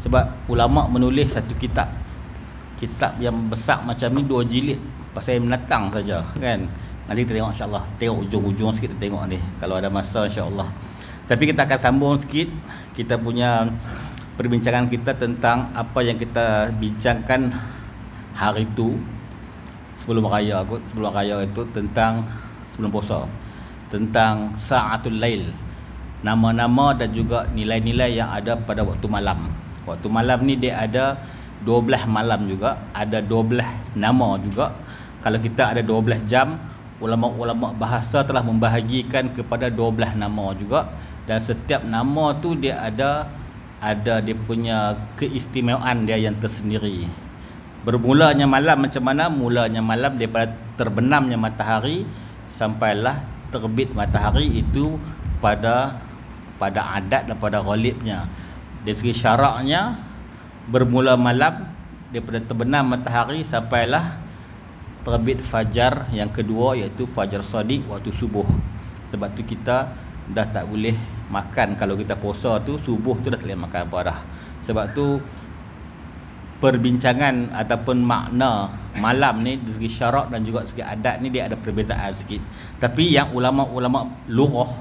Sebab ulama menulis satu kitab yang besar macam ni 2 jilid pasal menatang saja kan. Nanti kita tengok insya-Allah, tengok ujung-ujung sikit kita tengok ni kalau ada masa insya-Allah. Tapi kita akan sambung sikit kita punya perbincangan kita tentang apa yang kita bincangkan hari tu sebelum raya itu tentang sebelum puasa, tentang sa'atul lail, nama-nama dan juga nilai-nilai yang ada pada waktu malam. Waktu malam ni dia ada 12 malam juga, ada 12 nama juga. Kalau kita ada 12 jam, ulama-ulama bahasa telah membahagikan kepada 12 nama juga, dan setiap nama tu dia ada dia punya keistimewaan dia yang tersendiri. Bermulanya malam macam mana? Mulanya malam daripada terbenamnya matahari sampailah terbit matahari, itu pada adat dan pada ghalibnya. Dari segi syaraknya bermula malam daripada terbenam matahari sampailah terbit fajar yang kedua, iaitu fajar shadiq waktu subuh. Sebab tu kita dah tak boleh makan. Kalau kita puasa tu subuh tu dah tak boleh makan apa dah. Sebab tu perbincangan ataupun makna malam ni dari segi syarak dan juga segi adat ni dia ada perbezaan sikit. Tapi yang ulama-ulama lughah,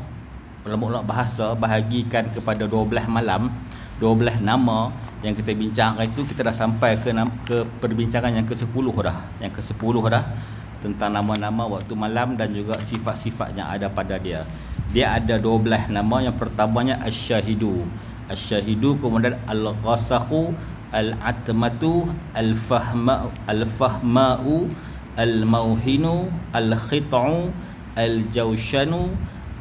ulama-ulama bahasa bahagikan kepada 12 malam, 12 nama yang kita bincangkan itu, kita dah sampai ke perbincangan yang ke-10 dah. Yang ke-10 dah tentang nama-nama waktu malam dan juga sifat-sifat yang ada pada dia. Dia ada 12 nama. Yang pertamanya Asy-Syahidu. Asy-Syahidu, kemudian Al-Ghasakhu, Al-Atmatu, Al-Fahma'u, Al-Mauhinu, Al-Khit'u, Al-Jawshanu,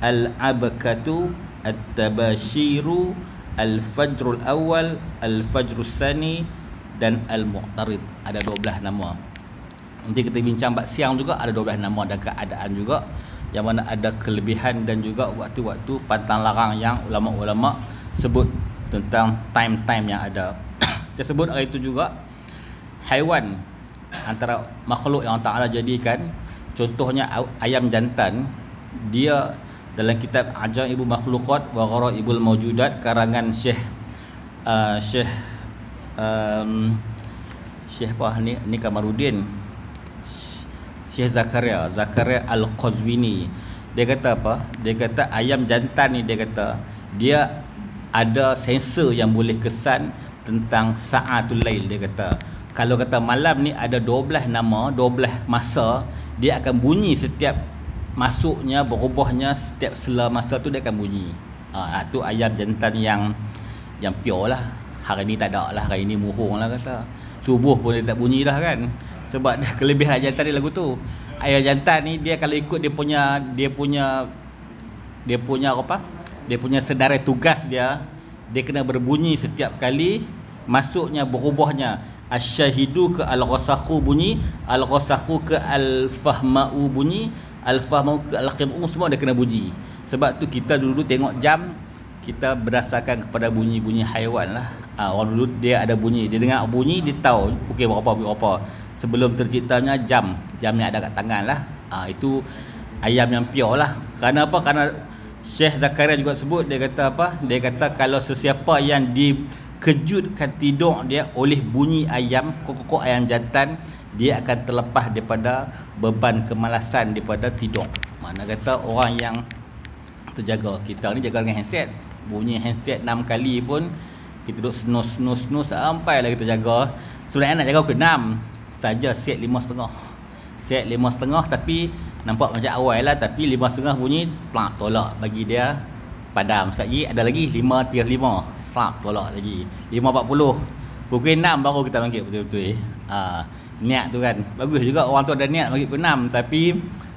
Al-Abkatu, At-Tabashiru, Al-Fajrul Awal, Al-Fajrul Sani dan Al-Mu'tarid. Ada 12 nama. Nanti kita bincang bab siang juga ada 12 nama dan keadaan juga, yang mana ada kelebihan dan juga waktu-waktu pantang larang yang ulama-ulama sebut tentang time-time yang ada. Kita sebut hari itu juga haiwan antara makhluk yang Allah Ta'ala jadikan, contohnya ayam jantan. Dia dalam kitab Ajaibul Makhluqat wa Gharaibul Mawjudat karangan Syekh apa ni Kamaruddin, Syekh Zakaria Al-Qazwini. Dia kata apa? Dia kata ayam jantan ni, dia kata dia ada sensor yang boleh kesan tentang sa'atul lail. Dia kata kalau kata malam ni ada 12 nama, 12 masa, dia akan bunyi setiap masuknya, berubahnya setiap sela masa tu dia akan bunyi. Tu ayam jantan yang pure lah. Hari ni tak ada lah, hari ni murung lah kata. Subuh pun dia tak bunyi dah kan. Sebab kelebihan jantan ni lagu tu. Ayam jantan ni dia kalau ikut dia punya apa? Dia punya sedarai tugas dia kena berbunyi setiap kali masuknya, berubahnya. Asy-Syahidu ke Al-Ghasakhu bunyi, Al-Ghasakhu ke Al-Fahma'u bunyi, Al-Fahma'u ke Al-Qim'u, semua dia kena bunyi. Sebab tu kita dulu tengok jam, kita berdasarkan kepada bunyi-bunyi haiwan lah. Orang dulu dia ada bunyi, dia dengar bunyi dia tahu pukul berapa. Sebelum terciptanya jam yang ada kat tangan lah. Itu ayam yang pure lah. Kerana apa? Kerana Syekh Zakaria juga sebut, dia kata apa? Dia kata kalau sesiapa yang dikejutkan tidur dia oleh bunyi ayam, kokok ayam jantan, dia akan terlepas daripada beban kemalasan daripada tidur. Mana kata orang yang terjaga, kita ni jaga dengan handset, bunyi handset 6 kali pun kita duduk snooze sampai lah kita jaga. Sebenarnya nak jaga ke 6 saja, set 5.5, set 5.5, tapi nampak macam awal lah, tapi 5.5 bunyi plak tolak, bagi dia padam. Sekali ada lagi 5.5 slap tolak lagi, 5.40 pukul 6 baru kita bangkit betul-betul. Niat tu kan bagus juga, orang tu ada niat bagi pukul 6, tapi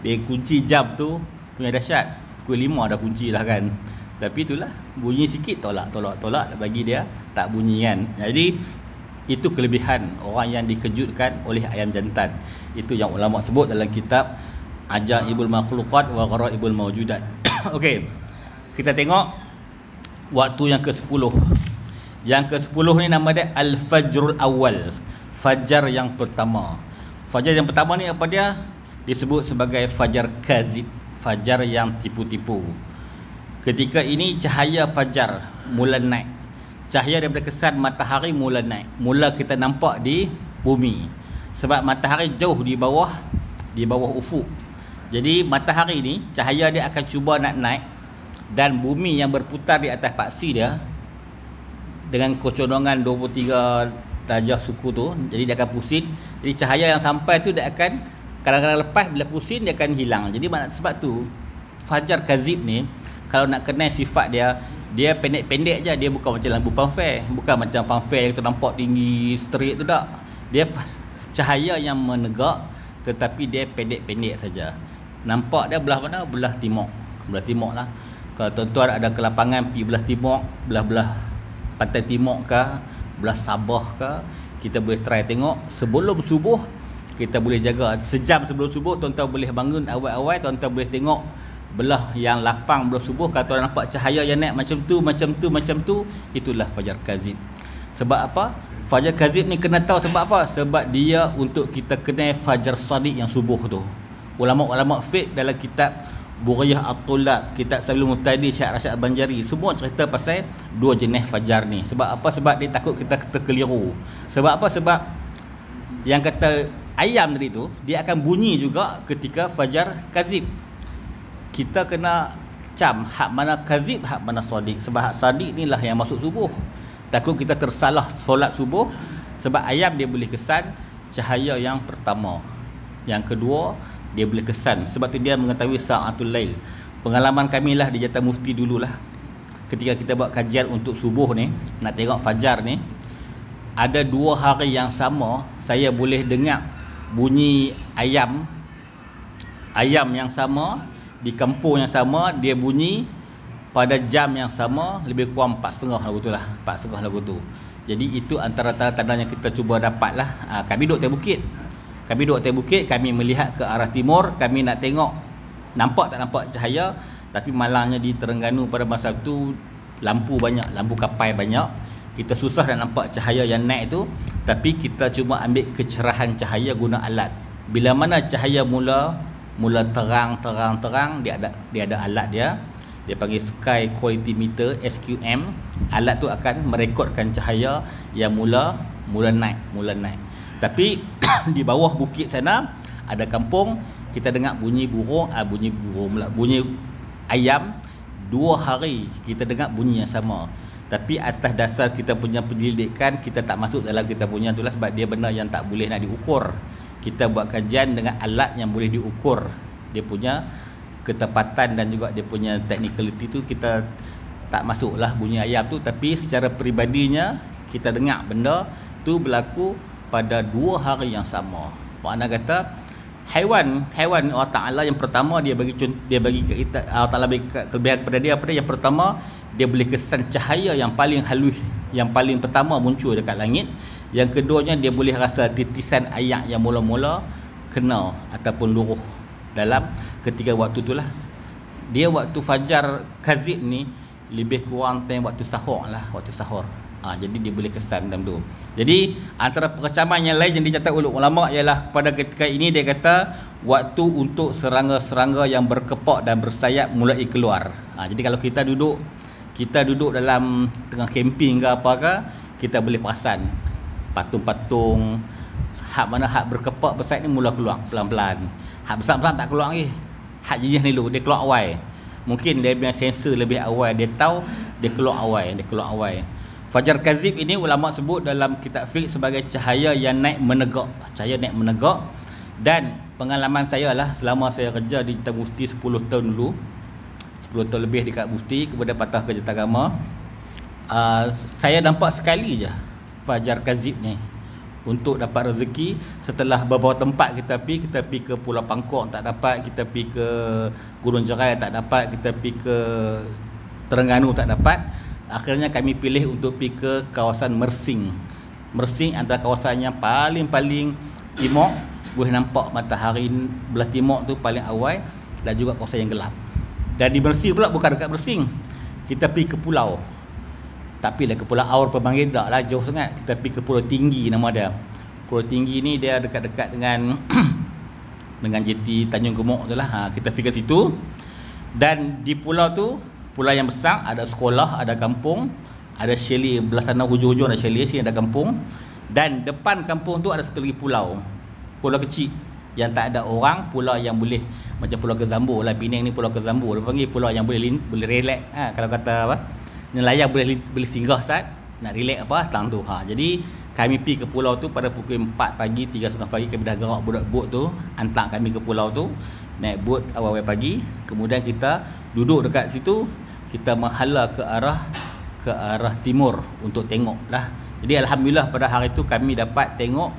dia kunci jam tu punya dahsyat. Pukul 5 dah kunci lah kan, tapi itulah bunyi sikit tolak, bagi dia tak bunyi kan. Jadi itu kelebihan orang yang dikejutkan oleh ayam jantan. Itu yang ulama sebut dalam kitab Ajaibul Makhluqat wa Gharaibul Mawjudat. Okey, kita tengok waktu yang ke-10. Yang ke-10 ni nama dia Al-Fajrul Awal, fajar yang pertama. Fajar yang pertama ni apa dia? Disebut sebagai fajar kazib, fajar yang tipu-tipu. Ketika ini cahaya fajar mula naik cahaya daripada kesan matahari mula naik, mula kita nampak di bumi. Sebab matahari jauh di bawah ufuk. Jadi matahari ni cahaya dia akan cuba nak naik, dan bumi yang berputar di atas paksi dia dengan kecondongan 23 darjah suku tu, jadi dia akan pusing. Jadi cahaya yang sampai tu dia akan kadang-kadang lepas, bila pusing dia akan hilang. Jadi sebab tu fajar kazib ni kalau nak kenal sifat dia, dia pendek-pendek je. Dia bukan macam lampu fanfare, bukan macam fanfare yang tu nampak tinggi straight tu, tak. Dia cahaya yang menegak, tetapi dia pendek-pendek saja. Nampak dia belah mana? Belah timur. Belah timur lah. Kalau tuan-tuan ada kelapangan pergi belah timur, belah pantai timur ke, belah Sabah ke, kita boleh try tengok sebelum subuh. Kita boleh jaga sejam sebelum subuh, tuan-tuan boleh bangun awal-awal, tuan-tuan boleh tengok belah yang lapang belah subuh. Kalau tuan nampak cahaya yang naik macam tu, itulah fajar kazib. Sebab apa? Fajar kazib ni kena tahu sebab apa? Sebab dia untuk kita kenal fajar sadiq yang subuh tu. Ulama-ulama fiqh dalam kitab Buriyah At-Tulab, kitab Sabilul Muhtadi Syekh Rashid Al-Banjari, semua cerita pasal dua jenis fajar ni. Sebab apa? Sebab dia takut kita terkeliru. Sebab apa? Sebab yang kata ayam tadi tu, dia akan bunyi juga ketika fajar kazib. Kita kena cam hak mana kazib, hak mana sadiq. Sebab hak sadiq ni lah yang masuk subuh. Takut kita tersalah solat subuh. Sebab ayam dia boleh kesan cahaya yang pertama, yang kedua dia boleh kesan, sebab tu dia mengetahui sa'atul lail. Pengalaman kami lah di Jatah Mufti dululah, ketika kita buat kajian untuk subuh ni, nak tengok fajar ni, ada 2 hari yang sama saya boleh dengar bunyi ayam yang sama di kampung yang sama, dia bunyi pada jam yang sama, lebih kurang 4.30 lagu tu lah, 4.30 lagu tu. Jadi itu antara tanda-tanda yang kita cuba dapat lah. Kami duduk atas bukit, kami melihat ke arah timur, kami nak tengok nampak tak nampak cahaya. Tapi malangnya di Terengganu pada masa tu lampu banyak, lampu kapai banyak, kita susah nak nampak cahaya yang naik tu. Tapi kita cuma ambil kecerahan cahaya guna alat. Bila mana cahaya mula terang, dia ada alat dia panggil Sky Quality Meter, SQM. Alat tu akan merekodkan cahaya yang mula naik. Tapi di bawah bukit sana ada kampung, kita dengar bunyi ayam 2 hari kita dengar bunyi yang sama. Tapi atas dasar kita punya penyelidikan, kita tak masuk dalam kita punya itulah, sebab dia benda yang tak boleh nak diukur. Kita buat kajian dengan alat yang boleh diukur, dia punya ketepatan dan juga dia punya technicality tu, kita tak masuklah bunyi ayam tu. Tapi secara peribadinya kita dengar benda tu berlaku pada 2 hari yang sama. Makna kata haiwan Allah Taala yang pertama, dia bagi kita, Allah Taala bagi kelebihan kepada dia. Yang pertama, dia boleh kesan cahaya yang paling halus, yang paling pertama muncul dekat langit. Yang keduanya, dia boleh rasa titisan air yang mula-mula kena ataupun luruh dalam ketika waktu itulah. Dia waktu fajar kazib ni lebih kurang time waktu sahur lah, waktu sahur. Jadi dia boleh kesan dalam tu. Jadi antara perkecaman yang lain yang dicatat oleh ulama ialah pada ketika ini dia kata waktu untuk serangga-serangga yang berkepak dan bersayap mulai keluar. Jadi kalau kita duduk dalam tengah camping ke apakah, kita boleh perasan patung-patung hak mana hak berkepak bersayap ni mula keluar pelan-pelan. Hak besar-besar tak keluar lagi. Hak jenis ni dulu dia keluar awal. Mungkin dia punya sensor lebih awal, dia tahu dia keluar awal. Fajar kazib ini ulama sebut dalam kitab fiqh sebagai cahaya yang naik menegak. Dan pengalaman saya lah, selama saya kerja di Jatah Mufti 10 tahun dulu, 10 tahun lebih dekat Mufti kepada Patah Kerjatan Agama, saya nampak sekali je fajar kazib ni. Untuk dapat rezeki, setelah beberapa tempat kita pergi ke Pulau Pangkok tak dapat, kita pergi ke Gunung Jerai tak dapat, kita pergi ke Terengganu tak dapat. Akhirnya kami pilih untuk pergi ke kawasan Mersing. Mersing antara kawasan yang paling timur, boleh nampak matahari belah timur tu paling awal, dan juga kawasan yang gelap. Dan di Mersing pula bukan dekat Mersing, kita pergi ke pulau. Tapi lah ke Pulau Aur Pemangkin tak lah, jauh sangat. Kita pergi ke Pulau Tinggi nama dia. Pulau Tinggi ni dia dekat-dekat dengan dengan JT Tanjung Gemuk tu lah. Kita pergi ke situ. Dan di pulau tu, pulau yang besar, ada sekolah, ada kampung, Ada chalet belah sana hujung-hujung ada chalet, sini ada kampung. Dan depan kampung tu ada satu lagi pulau. Pulau kecil yang tak ada orang, pulau yang boleh macam Pulau Kezambu lah. Penang ni Pulau Kezambu, dia panggil pulau yang boleh relax. Kalau kata apa, nelayan boleh singgah saat nak relax apa tang tu. Jadi kami pergi ke pulau tu pada pukul 4 pagi, 3.30 pagi kami dah gerak budak bot tu, hantar kami ke pulau tu, naik bot awal-awal pagi. Kemudian kita duduk dekat situ, kita menghala ke arah timur untuk tengok lah. Jadi alhamdulillah pada hari tu kami dapat tengok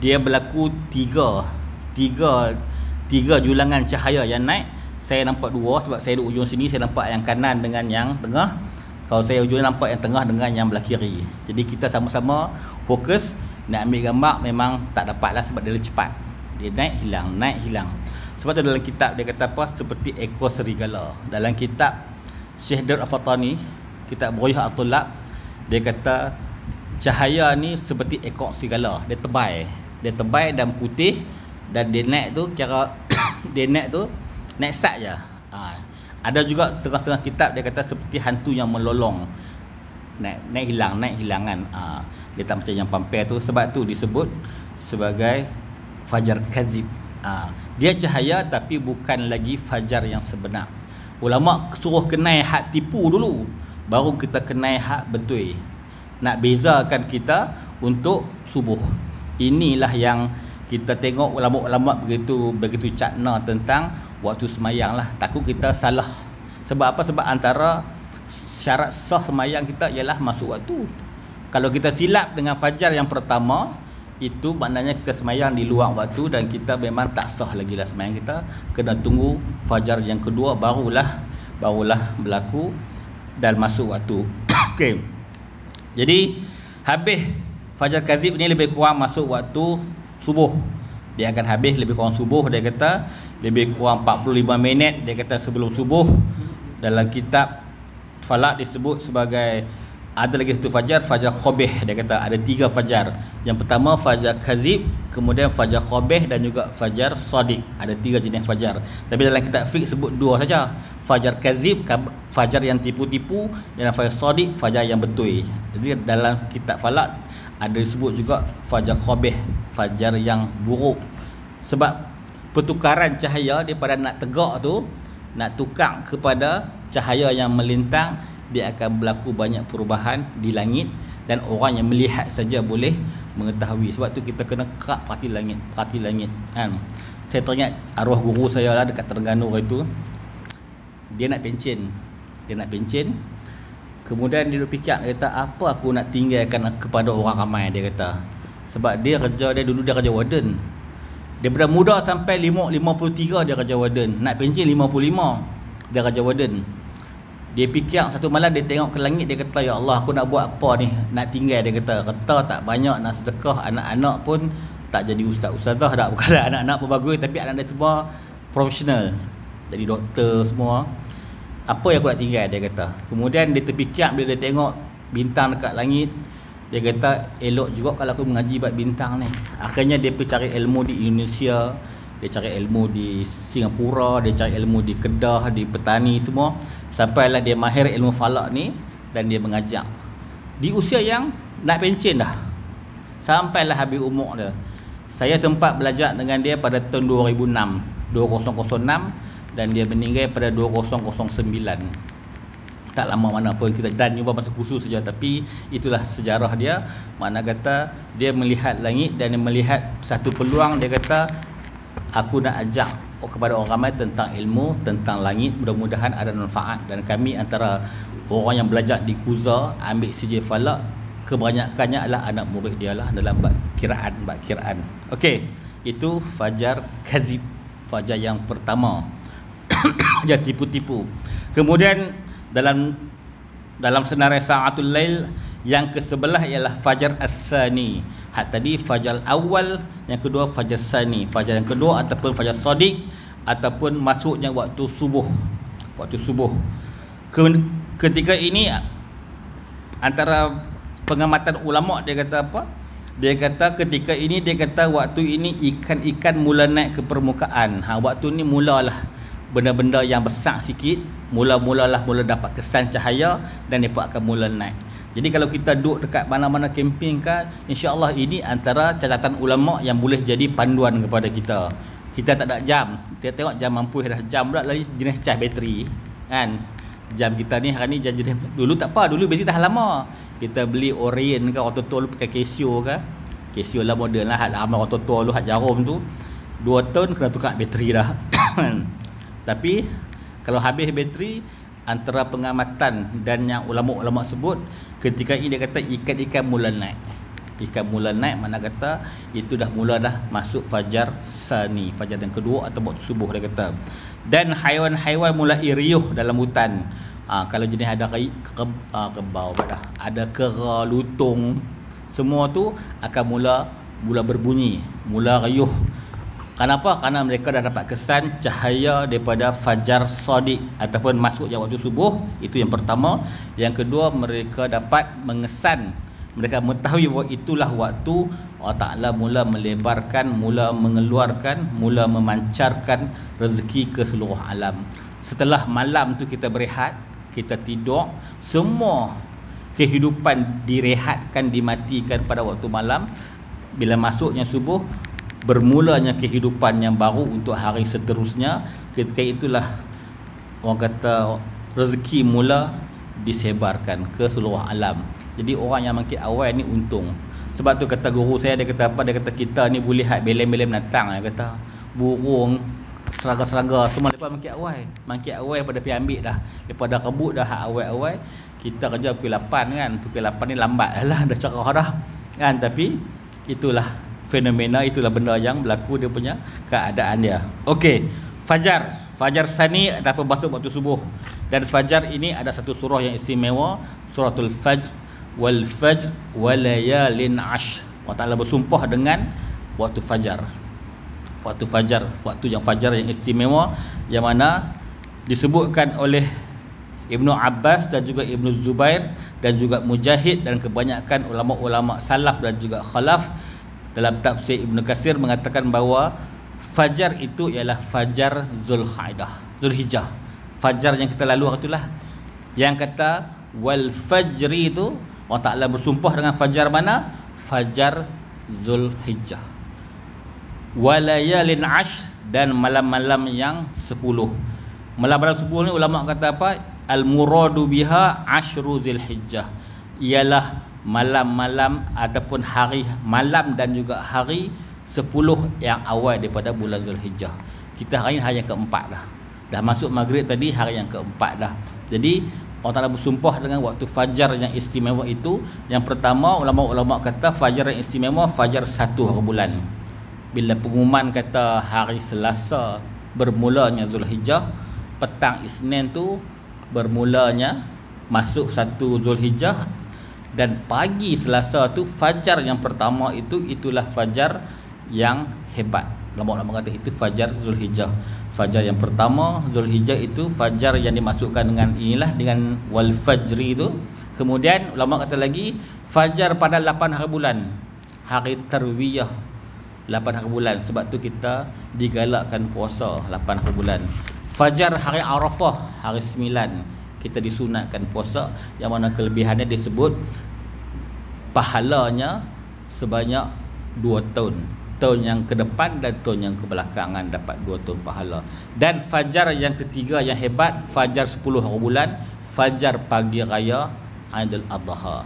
dia berlaku tiga julangan cahaya yang naik. Saya nampak dua sebab saya duduk ujung sini, saya nampak yang kanan dengan yang tengah. Kalau saya ujung nampak yang tengah dengan yang belah kiri. Jadi kita sama-sama fokus nak ambil gambar, memang tak dapat lah sebab dia cepat. Dia naik hilang. Sebab tu dalam kitab dia kata apa, seperti ekor serigala. Dalam kitab Syekh Daud Al-Fatani, kitab Bughayah At-Tullab, dia kata cahaya ni seperti ekor serigala. Dia tebal dan putih, dan dia naik tu kira dia naik sat je. Ada juga setengah-setengah kitab dia kata seperti hantu yang melolong, naik hilangan. Dia tak macam yang pampir tu. Sebab tu disebut sebagai fajar kazib. Dia cahaya tapi bukan lagi fajar yang sebenar. Ulama suruh kenai hak tipu dulu, baru kita kenai hak betul. Nak bezakan kita untuk subuh. Inilah yang kita tengok ulama-ulama begitu cakna tentang waktu semayang lah. Takut kita salah. Sebab apa? Sebab antara syarat sah semayang kita ialah masuk waktu. Kalau kita silap dengan fajar yang pertama, itu maknanya kita semayang di luar waktu, dan kita memang tak sah lagi lah semayang kita. Kena tunggu fajar yang kedua, barulah berlaku dan masuk waktu. Okey. Jadi habis fajar kazib ni lebih kurang masuk waktu subuh. Dia akan habis lebih kurang subuh, dia kata lebih kurang 45 minit dia kata sebelum subuh. Dalam kitab Falak disebut sebagai, ada lagi satu fajar qabih. Dia kata ada 3 fajar. Yang pertama fajar kazib, kemudian fajar qabih dan juga fajar sadiq. Ada 3 jenis fajar. Tapi dalam kitab fiqh sebut 2 saja. Fajar kazib, fajar yang tipu-tipu, dan fajar sadiq, fajar yang betul. Jadi dalam kitab Falak ada disebut juga fajar qabih, fajar yang buruk. Sebab pertukaran cahaya daripada nak tegak tu, nak tukar kepada cahaya yang melintang, dia akan berlaku banyak perubahan di langit, dan orang yang melihat saja boleh mengetahui. Sebab tu kita kena kerap perhati langit kan. Saya teringat arwah guru saya lah dekat Terengganu itu, dia nak pencen. Kemudian dia fikir, dia kata apa aku nak tinggalkan kepada orang ramai, dia kata. Sebab dia kerja, dia dulu dia kerja warden. Daripada muda sampai 53 dia kerja warden. Nak pencen 55 dia kerja warden. Dia fikir satu malam dia tengok ke langit, dia kata ya Allah, aku nak buat apa ni, nak tinggal. Dia kata tak banyak nak sedekah, anak-anak pun tak jadi ustaz-ustazah dah. Bukan anak-anak pun bagus, tapi anak dia semua profesional, jadi doktor semua. Apa yang aku nak tinggal, dia kata. Kemudian dia terfikir bila dia tengok bintang dekat langit, dia kata elok juga kalau aku mengaji bab bintang ni. Akhirnya dia pergi cari ilmu di Indonesia, dia cari ilmu di Singapura, dia cari ilmu di Kedah, di petani semua. Sampailah dia mahir ilmu falak ni, dan dia mengajar di usia yang nak pencen dah. Sampailah habis umur dia. Saya sempat belajar dengan dia pada tahun 2006, dan dia meninggal pada 2009. Tak lama mana pun kita dan jumpa masa khusus saja, tapi itulah sejarah dia. Makna kata dia melihat langit dan dia melihat satu peluang. Dia kata aku nak ajak kepada orang ramai tentang ilmu, tentang langit, mudah-mudahan ada manfaat. Dan kami antara orang yang belajar di Kuza ambil CJ Falak, kebanyakannya adalah anak murid dia lah dalam bab kiraan. Okey, itu fajar kazib, fajar yang pertama. Fajar tipu-tipu. Kemudian dalam senarai Sa'atul Lail yang ke-11 ialah fajar as-sani. Hak tadi fajar awal, yang kedua fajar sani. Fajar yang kedua ataupun fajar sadiq, ataupun masuknya waktu subuh. Ketika ini antara pengamatan ulama, dia kata apa? Dia kata ketika ini, dia kata waktu ini ikan-ikan mula naik ke permukaan. Waktu ni mulalah benda-benda yang besar sikit, mula dapat kesan cahaya dan mereka akan mula naik. Jadi kalau kita duduk dekat mana-mana camping kan, insya-Allah ini antara catatan ulama yang boleh jadi panduan kepada kita. Kita tak ada jam. Kita tengok jam mampu dah jam pula lagi jenis cas bateri kan. Jam kita ni hari ni jenis dulu tak apa, dulu bateri tahan lama. Kita beli Orient ke auto tua pakai Casio ke. Casio lah model lah, hak lama auto tua lu hak jarum tu. 2 tahun kena tukar bateri dah. Tapi kalau habis bateri, antara pengamatan dan yang ulama-ulama sebut, ketika ini dia kata ikan-ikan mula naik. Ikan mula naik mana kata itu dah mula dah masuk fajar sani, fajar yang kedua atau waktu subuh dia kata. Dan haiwan-haiwan mulai riuh dalam hutan. Kalau jenis ada kebau dah, ada kera, lutung, semua tu akan mula berbunyi, mula riuh. Kenapa? Kerana mereka dah dapat kesan cahaya daripada fajar sadiq ataupun masuknya waktu subuh. Itu yang pertama. Yang kedua, mereka dapat mengesan, mereka mengetahui bahawa itulah waktu Allah Ta'ala mula melebarkan, mula mengeluarkan, mula memancarkan rezeki ke seluruh alam. Setelah malam tu kita berehat, kita tidur, semua kehidupan direhatkan, dimatikan pada waktu malam. Bila masuknya subuh, bermulanya kehidupan yang baru untuk hari seterusnya. Ketika itulah orang kata rezeki mula disebarkan ke seluruh alam. Jadi orang yang makin awal ni untung. Sebab tu kata guru saya, dia kata apa? Dia kata kita ni boleh lihat belem-belem binatang. Dia kata burung, serangga-serangga semua lepas makin awal pada pergi ambil dah. Lepas dah kebut dah hak awal-awal. Kita kerja pukul 8 kan. Pukul 8 ni lambat lah, dah cerah dah kan. Tapi itulah fenomena, itulah benda yang berlaku, dia punya keadaan dia. Okey, fajar sani ataupun masuk waktu subuh. Dan fajar ini ada satu surah yang istimewa, suratul fajr, wal fajr walayalin ash. Allah Ta'ala bersumpah dengan waktu fajar. Waktu yang fajar yang istimewa, yang mana disebutkan oleh Ibnu Abbas dan juga Ibnu Zubair dan juga Mujahid dan kebanyakan ulama-ulama salaf dan juga khalaf. Dalam tafsir Ibnu Katsir mengatakan bahawa fajar itu ialah fajar Zulhijjah. Fajar yang kita lalu itulah. Yang kata wal fajri itu Allah Ta'ala bersumpah dengan fajar mana? Fajar Zulhijjah. Walayalin ash, dan malam-malam yang 10. Malam-malam 10 ni ulama kata apa? Al-muradu biha ashru Zulhijjah. Ialah malam-malam ataupun hari malam dan juga hari 10 yang awal daripada bulan Zulhijjah. Kita hari ini hari yang keempat dah. Dah masuk maghrib tadi, hari yang keempat dah. Jadi Allah Ta'ala bersumpah dengan waktu fajar yang istimewa itu. Yang pertama, ulama-ulama kata fajar yang istimewa fajar 1 hari bulan. Bila pengumuman kata hari Selasa bermulanya Zulhijjah, petang Isnin tu bermulanya masuk 1 Zulhijjah, dan pagi Selasa tu fajar yang pertama itulah fajar yang hebat. Ulama-ulama kata itu fajar Zulhijjah. Fajar yang pertama Zulhijjah itu fajar yang dimasukkan dengan inilah, dengan wal fajri itu. Kemudian ulama kata lagi fajar pada 8 hari bulan, hari tarwiyah 8 hari bulan. Sebab tu kita digalakkan puasa 8 hari bulan. Fajar hari Arafah hari 9, kita disunatkan puasa, yang mana kelebihannya disebut pahalanya sebanyak 2 tahun. Tahun yang ke depan dan tahun yang kebelakangan dapat 2 tahun pahala. Dan fajar yang ketiga yang hebat, fajar 10 hari bulan, fajar pagi raya Aidil Adha.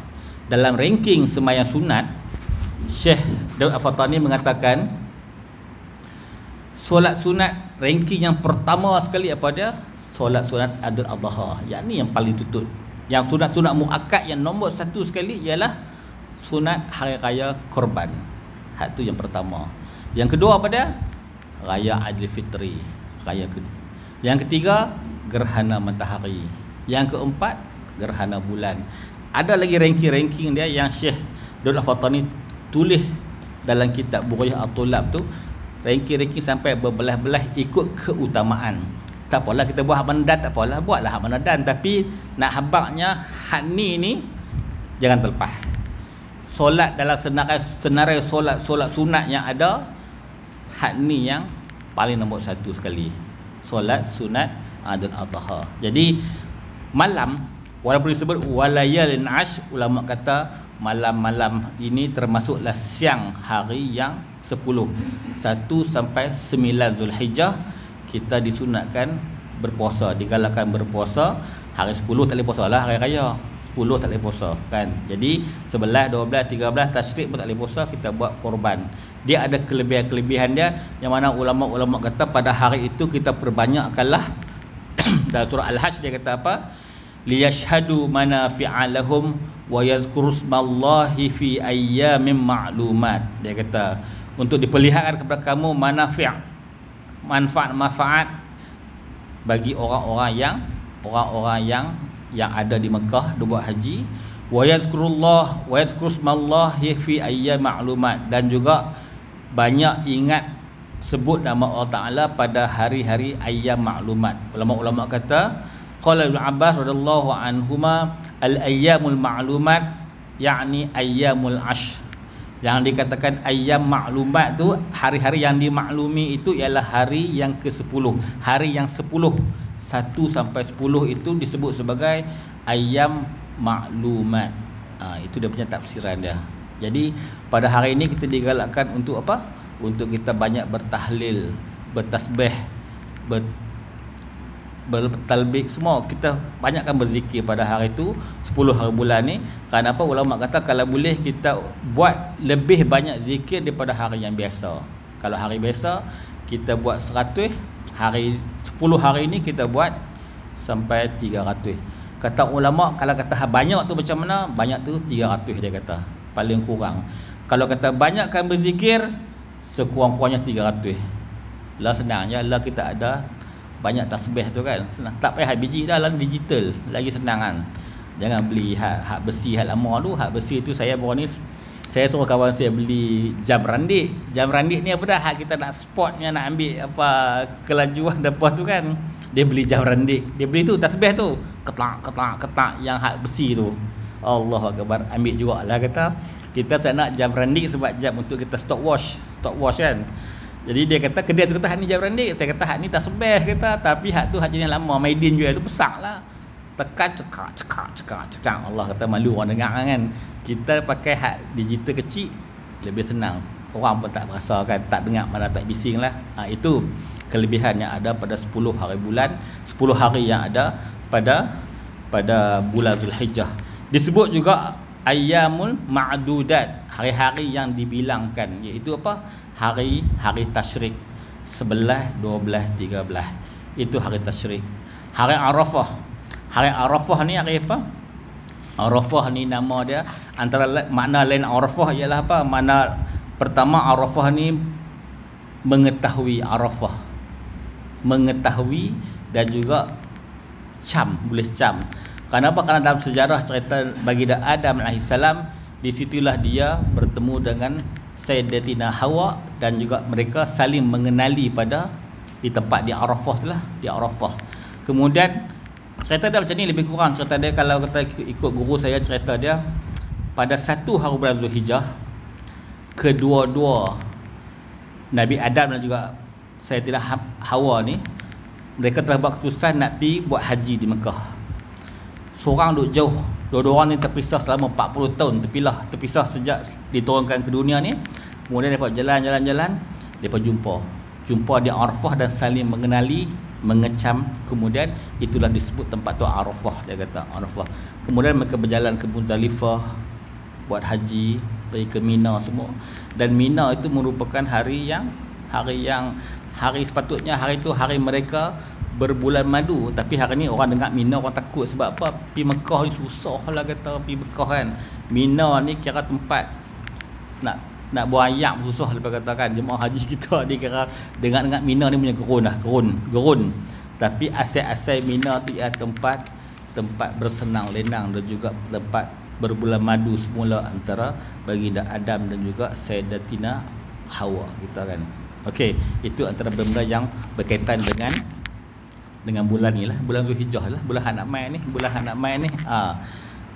Dalam ranking sembahyang sunat, Syekh Daud Al-Fatani mengatakan solat sunat ranking yang pertama sekali apa dia? Solat sunat Aidil Adha. Yang ni yang paling tutut. Yang sunat-sunat muakkad yang nombor 1 sekali ialah sunat hari raya korban. Hak tu yang pertama. Yang kedua apa dia? Raya Aidilfitri, raya kedua. Yang ketiga gerhana matahari. Yang keempat gerhana bulan. Ada lagi ranking-ranking dia yang Syekh Daud Al-Fatani tulis dalam kitab Bughayah At-Tulab tu. Ranking-ranking sampai berbelah-belah ikut keutamaan. Tak apalah kita buat hak manadan, tak apalah, buatlah hak manadan, tapi nak habaknya hak ni jangan terlepas. Solat dalam senarai solat sunat yang ada, hak ni yang paling nombor 1 sekali. solat sunat Idul Adha. Jadi malam walaupun disebut walayalin ash, ulama kata malam-malam ini termasuklah siang hari yang 10, 1 sampai 9 Zulhijjah. Kita disunatkan berpuasa, digalakkan berpuasa. Hari 10 tak boleh puasa lah, hari raya 10 tak boleh puasa kan. Jadi 11, 12, 13 Tasyrik pun tak boleh puasa, kita buat korban. Dia ada kelebihan-kelebihan dia, yang mana ulama-ulama kata pada hari itu kita perbanyakkanlah. Dalam surah Al-Hajj dia kata apa? Liyashhadu manafi'a lahum wa yadhkuru smallahi fi ayyamin ma'lumat. Dia kata untuk diperlihatkan kepada kamu manfaat bagi orang-orang yang ada di Mekah dia buat haji. Wa yadhkuru smallahi fi ayyamin ma'lumat, dan juga banyak ingat sebut nama Allah Ta'ala pada hari-hari ayyam ma'lumat. Ulama-ulama kata qala Ibn Abbas radhiyallahu anhuma al-ayyamul ma'lumat yakni ayyamul ashr. Yang dikatakan ayyam ma'lumat tu hari-hari yang dimaklumi itu ialah hari yang ke-10. Hari yang 10, 1 sampai 10 itu disebut sebagai ayyam ma'lumat. Itu dia punya tafsiran dia. Jadi pada hari ini kita digalakkan untuk apa? Untuk kita banyak bertahlil, bertasbih, bertalbik, semua kita banyakkan berzikir pada hari itu 10 hari bulan ni. Kenapa ulama kata kalau boleh kita buat lebih banyak zikir daripada hari yang biasa. Kalau hari biasa kita buat 100, hari 10 hari ini kita buat sampai 300. Kata ulama kalau kata banyak tu macam mana? Banyak tu 300 dia kata, paling kurang. Kalau kata banyakkan berzikir, sekurang-kurangnya 300. Lah senang je, lah kita ada banyak tasbih tu kan, senang. Tak payah biji dah lah, digital lagi senang kan. Jangan beli hak besi hak lama tu. Hak besi tu saya baru ni saya suruh kawan saya beli jam randik. Jam randik ni apa dah, hak kita nak spotnya, nak ambil apa kelajuan apa tu kan. Dia beli jam randik, dia beli tu tasbih tu, ketak yang hak besi tu. Allahu akbar, ambil jugalah kata. Kita tak nak jam randik sebab jam untuk kita stopwatch kan. Jadi dia kata kedai tu kata hak ni jam randik. Saya kata hak ni tasbih kata, tapi hak tu hak jenis lama, Maidin jual tu besar lah. Tekan cekak. Allah kata malu orang dengar kan. Kita pakai hak digital kecil lebih senang. Orang pun tak berasa kan, tak dengar mana tak bising lah. Itu kelebihan yang ada pada 10 hari bulan, 10 hari yang ada pada bulan Zulhijjah. Disebut juga ayyamul ma'dudat, hari-hari yang dibilangkan, iaitu apa? Hari tasyrik 11, 12, 13. Itu hari tasyrik. Hari Arafah. Hari Arafah ni hari apa? Arafah ni nama dia, antara makna lain Arafah ialah apa? Makna pertama Arafah ni mengetahui Arafah. Mengetahui dan juga boleh cam. Kenapa? Kerana dalam sejarah cerita baginda Adam alaihissalam, di situlah dia bertemu dengan Sayyidatina Hawa, dan juga mereka saling mengenali di tempat di Arafah tu lah, di Arafah. Kemudian cerita dia macam ni lebih kurang. Cerita dia kalau kita ikut guru saya, cerita dia pada 1 hari bulan Zulhijjah, kedua-dua Nabi Adam dan juga Sayyidatina Hawa ni, mereka telah buat keputusan nak pergi buat haji di Mekah. Seorang duduk jauh, dua-dua orang ni terpisah selama 40 tahun, terpisah sejak diturunkan ke dunia ni. Kemudian mereka jalan-jalan, mereka jumpa di Arafah dan saling mengenali, mengecam. Kemudian itulah disebut tempat tu Arafah, dia kata Arafah. Kemudian mereka berjalan ke Muzdalifah buat haji, pergi ke Mina semua. Dan Mina itu merupakan hari sepatutnya hari itu hari mereka berbulan madu, tapi hari ni orang dengar Mina orang takut. Sebab apa? Pergi Mekah ni susah lah kata, pergi Mekah kan. Mina ni kira tempat nak buang ayak susah lepas katakan. Jemaah haji kita ni kira dengar Mina ni punya gerun. Tapi asal-asal Mina tu ialah tempat bersenang lenang dan juga tempat berbulan madu semula antara baginda Adam dan juga Sayyidatina Hawa kita kan. Okey, itu antara benda yang berkaitan dengan bulan ni lah, bulan Zulhijjah lah, bulan anak mai ni.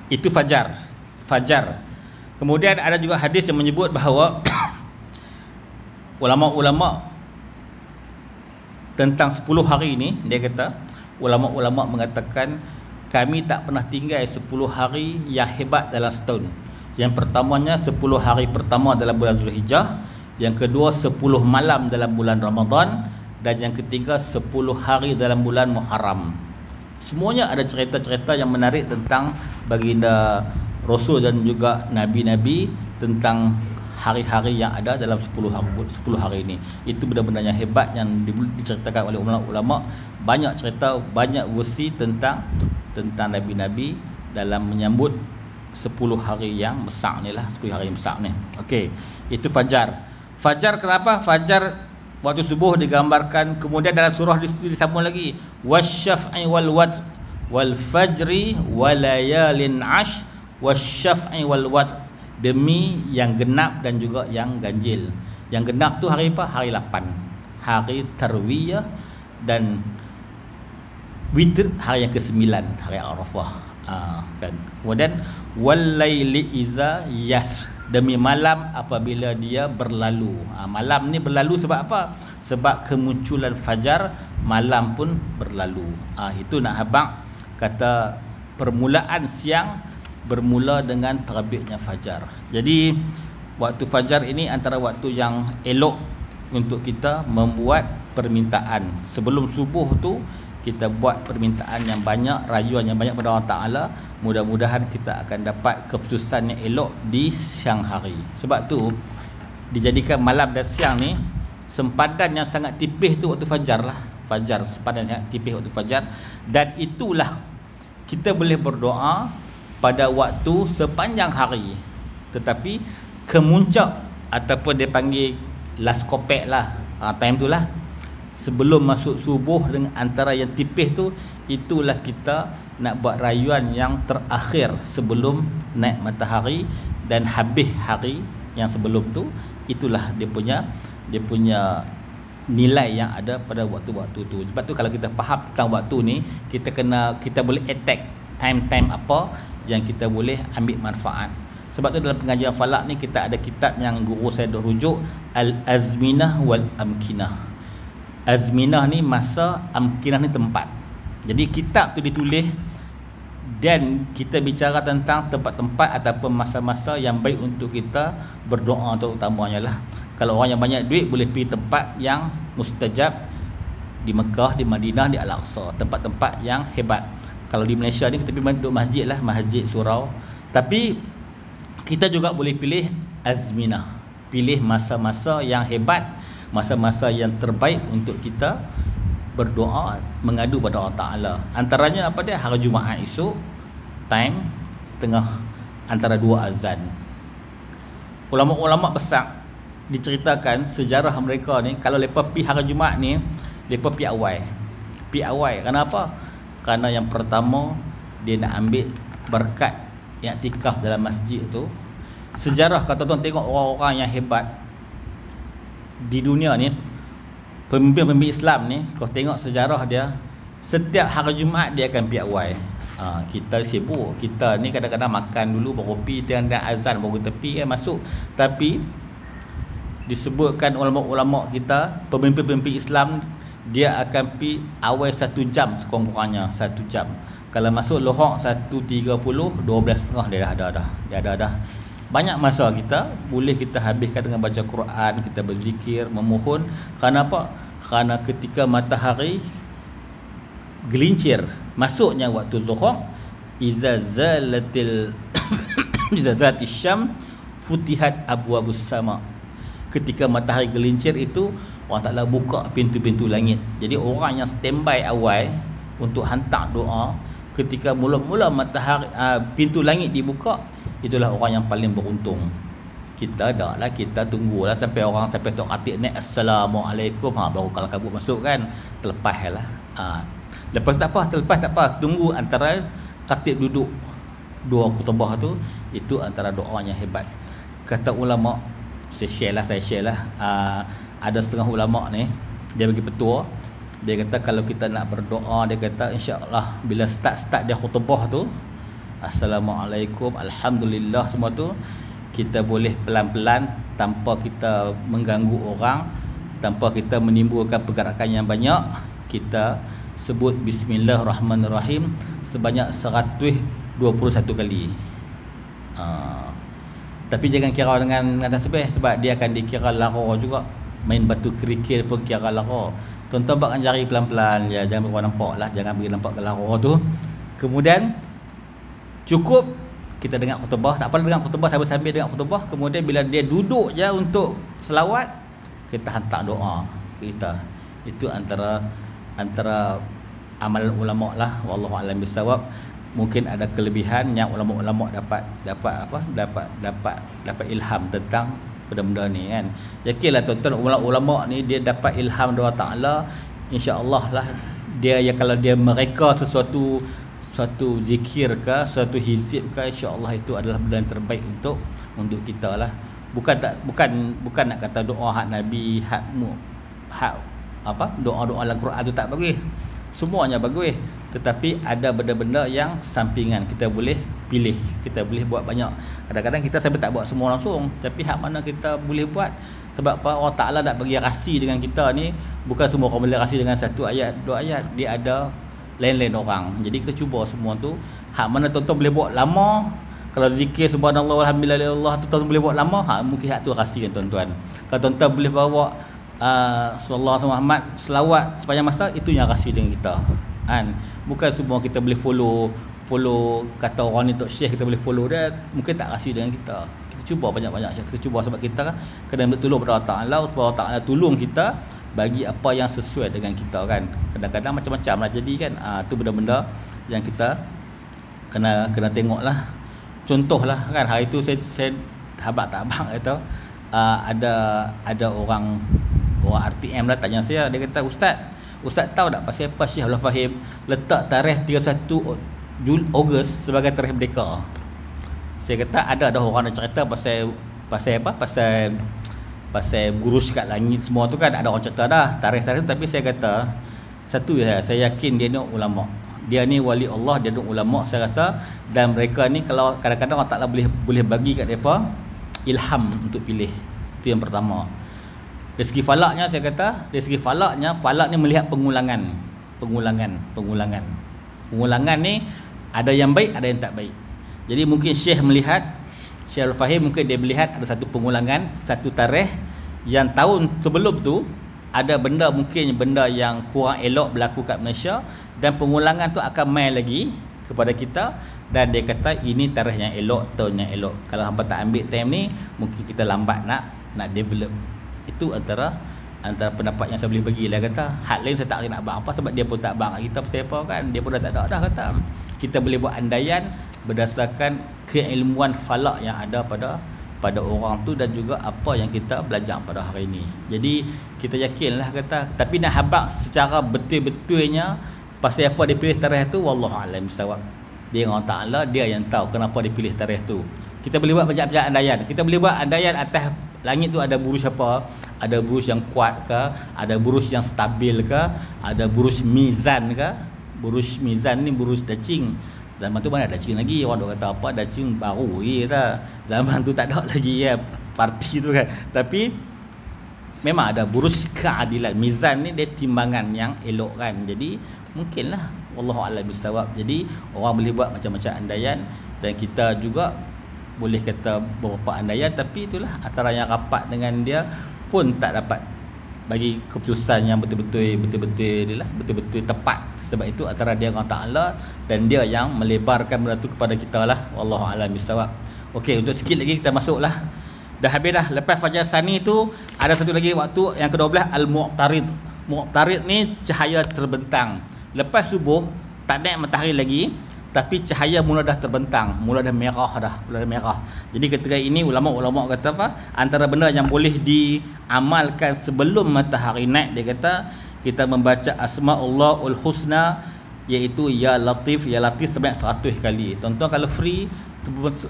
Itu fajar. Kemudian ada juga hadis yang menyebut bahawa ulama-ulama tentang 10 hari ini, dia kata ulama-ulama mengatakan kami tak pernah tinggal 10 hari yang hebat dalam setahun. Yang pertamanya 10 hari pertama dalam bulan Zulhijjah, yang kedua 10 malam dalam bulan Ramadan, dan yang ketiga 10 hari dalam bulan Muharram. Semuanya ada cerita-cerita yang menarik tentang baginda Rasul dan juga nabi-nabi tentang hari-hari yang ada dalam 10 hari ini. Itu benda-benda yang hebat yang diceritakan oleh ulama-ulama. Banyak cerita, banyak versi tentang nabi-nabi dalam menyambut 10 hari yang besar ni lah, 10 hari yang besar ni. Okey, itu fajar. Fajar kenapa? Fajar waktu subuh digambarkan, kemudian dalam surah disambung lagi wasyaf'i wal watr wal fajri walayalin ash wasyaf'i wal watr, demi yang genap dan juga yang ganjil. Yang genap tu hari apa? Hari 8, hari tarwiyah, dan witr hari yang ke-9, hari Arafah. Kan. Kemudian walaili iza yas, demi malam apabila dia berlalu. Malam ni berlalu sebab apa? Sebab kemunculan fajar, malam pun berlalu. Itu nak habaq kata permulaan siang bermula dengan terbitnya fajar. Jadi waktu fajar ini antara waktu yang elok untuk kita membuat permintaan. Sebelum subuh tu kita buat permintaan yang banyak, rayuan yang banyak pada Allah Ta'ala. Mudah-mudahan kita akan dapat keputusan yang elok di siang hari. Sebab tu dijadikan malam dan siang ni sempadan yang sangat tipis tu waktu fajar lah. Fajar, sempadan yang tipis waktu fajar. Dan itulah kita boleh berdoa pada waktu sepanjang hari. Tetapi kemuncak ataupun dia panggil last kopek lah, time tu lah, sebelum masuk subuh dengan antara yang tipis tu, itulah kita nak buat rayuan yang terakhir sebelum naik matahari dan habis hari yang sebelum tu. Itulah dia punya nilai yang ada pada waktu-waktu tu. Sebab tu kalau kita faham tentang waktu ni, kita boleh attack time-time apa yang kita boleh ambil manfaat. Sebab tu dalam pengajian falak ni kita ada kitab yang guru saya dah rujuk, Al-Azminah wal Amkinah. Azminah ni masa, amkinah ni tempat. Jadi kitab tu ditulis dan kita bicara tentang tempat-tempat ataupun masa-masa yang baik untuk kita berdoa, terutamanya lah. Kalau orang yang banyak duit boleh pergi tempat yang mustajab di Mekah, di Madinah, di Al-Aqsa, tempat-tempat yang hebat. Kalau di Malaysia ni kita pergi duduk masjid lah, masjid surau. Tapi kita juga boleh pilih azminah, pilih masa-masa yang hebat, masa-masa yang terbaik untuk kita berdoa, mengadu pada Allah Ta'ala. Antaranya apa dia? Hari Jumaat esok, time tengah antara dua azan. Ulama-ulama besar diceritakan sejarah mereka ni, kalau mereka pergi hari Jumaat ni, mereka pergi awal. Pergi awal. Kenapa? Kerana yang pertama, dia nak ambil berkat i'tikaf dalam masjid tu. Sejarah, kata tuan tengok orang-orang yang hebat di dunia ni, pemimpin-pemimpin Islam ni, kau tengok sejarah dia, setiap hari Jumaat dia akan pergi awal. Kita sibuk, kita ni kadang-kadang makan dulu baru pergi, dan azan baru tepi masuk. Tapi disebutkan ulama-ulama kita, pemimpin-pemimpin Islam, dia akan pergi awal 1 jam sekurang-kurangnya, 1 jam. Kalau masuk lohok 1.30, 12.30 dia dah ada. Banyak masa kita boleh kita habiskan dengan baca Quran, kita berzikir, memohon. Kerana apa? Kerana ketika matahari gelincir, masuknya waktu zuhur, iza zalatil iza zalatis syam futihat abwabus sama. Ketika matahari gelincir itu, Allah Ta'ala buka pintu-pintu langit. Jadi orang yang standby awal untuk hantar doa, ketika mula-mula matahari pintu langit dibuka, itulah orang yang paling beruntung. Kita dah lah, kita tunggulah sampai Tok Khatib naik Assalamualaikum, baru kalau kabut masuk kan, terlepas lah. Lepas tak apa, tunggu antara Khatib duduk dua khutbah tu, itu antara doa yang hebat. Kata ulama, saya share lah. Ada setengah ulama ni, dia bagi petua. Dia kata kalau kita nak berdoa, dia kata insya-Allah bila start dia khutbah tu, Assalamualaikum, Alhamdulillah, semua tu, kita boleh pelan-pelan tanpa kita mengganggu orang, tanpa kita menimbulkan pergerakan yang banyak, kita sebut Bismillahirrahmanirrahim sebanyak 121 kali. Tapi jangan kira dengan tasbih, sebab dia akan dikira lara juga. Main batu kerikil pun kira lara. Tuan-tuan buat jari pelan-pelan ya, jangan bagi nampak lah, jangan bagi nampak ke lara tu. Kemudian cukup kita dengar khutbah, tak apa dengar khutbah, sambil dengar khutbah, kemudian bila dia duduk je untuk selawat, kita hantar doa kita. Itu antara amal ulama lah, wallahu a'lam bissawab. Mungkin ada kelebihan yang ulama-ulama dapat ilham tentang benda-benda ni kan. Yakinlah tuan-tuan, ulama ni dia dapat ilham dari Allah Taala, insya-Allah lah dia ya, kalau dia mereka sesuatu zikir ke, suatu hizib ke, insya-Allah itu adalah benda yang terbaik untuk kita lah. Bukan nak kata doa hak Nabi, hak doa-doa dalam Quran tu tak bagus. Semuanya bagus, tetapi ada benda-benda yang sampingan kita boleh pilih, kita boleh buat banyak. Kadang-kadang kita sampai tak buat semua langsung, tapi hak mana kita boleh buat. Sebab apa? Allah Ta'ala nak bagi rasi dengan kita ni, bukan semua orang boleh rasi dengan satu ayat, dua ayat. Dia ada lain-lain orang. Jadi kita cuba semua tu. Hak mana tuan-tuan boleh buat lama, kalau zikir subhanallah walhamdulillah tu tuan-tuan boleh buat lama, mungkin hak tu rasikan tuan-tuan. Kalau tuan-tuan boleh bawa sallallahu alaihi Muhammad selawat sepanjang masa, itu yang rahsia dengan kita kan. Bukan semua kita boleh follow kata orang ni tok syekh, kita boleh follow dia, mungkin tak rahsia dengan kita. Kita cuba banyak-banyak, kita cuba sebab kita kan kena minta tolong pada Allah Taala, supaya Allah Taala tolong kita bagi apa yang sesuai dengan kita kan. Kadang-kadang macam-macam lah jadi kan. Tu benda-benda yang kita kena tengoklah. Contohlah kan, hari tu saya habaq-tabaq kata ada orang RTM lah tanya saya, dia kata Ustaz tahu tak pasal apa Syekh Abdul Fahim letak tarikh 31 Ogos sebagai tarikh merdeka? Saya kata ada orang nak cerita pasal buruj kat langit semua tu kan, ada orang cerita dah tarikh-tarikh tu. Tapi saya kata satu ya, saya yakin dia ni ulama, dia ni wali Allah, dia ni ulama saya rasa. Dan mereka ni kalau kadang-kadang Allah Ta'ala boleh bagi kat mereka ilham untuk pilih. Itu yang pertama. Dari segi falaknya saya kata, falak ni melihat pengulangan ni ada yang baik, ada yang tak baik. Jadi mungkin Syekh Al-Fahim mungkin dia melihat ada satu pengulangan, satu tarikh yang tahun sebelum tu ada mungkin benda yang kurang elok berlaku kat Malaysia, dan pengulangan tu akan main lagi kepada kita, dan dia kata ini tarikh yang elok, tahun yang elok. Kalau hampa tak ambil time ni, mungkin kita lambat nak develop. Itu antara pendapat yang saya boleh bagi lah kata. Hal lain saya tak nak bang apa, sebab dia pun tak bang kita pasal apa kan, dia pun dah tak ada dah kata. Kita boleh buat andaian berdasarkan keilmuan falak yang ada pada orang tu, dan juga apa yang kita belajar pada hari ini. Jadi kita yakinlah kata, tapi nak habaq secara betul-betulnya pasal apa dia pilih tarikh tu, wallahu a'lam bissawab. Dia Allah Ta'ala, dia yang tahu kenapa dia pilih tarikh tu. Kita boleh buat banyak andaian. Kita boleh buat andaian atas langit tu ada buruj apa, ada buruj yang kuat ke, ada buruj yang stabil ke, ada buruj mizan ke. Buruj mizan ni buruj dacing. Zaman tu mana dacing lagi, orang duk kata apa dacing baru kata. Zaman tu tak ada lagi ya parti tu kan. Tapi memang ada buruj keadilan. Mizan ni dia timbangan yang elok kan. Jadi mungkinlah, wallahu a'lam bissawab. Jadi orang boleh buat macam-macam andaian, dan kita juga boleh kata beberapa andaian, tapi itulah antara yang rapat dengan dia pun tak dapat bagi keputusan yang betul-betul tepat. Sebab itu antara dia dengan Ta'ala, dan dia yang melebarkan benda tu kepada kita lah, wallahu a'lam bissawab. Okey, untuk sikit lagi kita masuklah. Dah habis dah. Lepas Fajar Sani tu ada satu lagi waktu yang ke-12, Al-Mu'tarid. Mu'tarid ni cahaya terbentang. Lepas subuh tak naik matahari lagi, tapi cahaya mula dah terbentang, mula dah merah. Jadi ketika ini ulama-ulama kata apa? Antara benda yang boleh diamalkan sebelum matahari naik, dia kata kita membaca Asma'ullahul Husna, iaitu Ya Latif sebanyak 100 kali. Tuan-tuan kalau free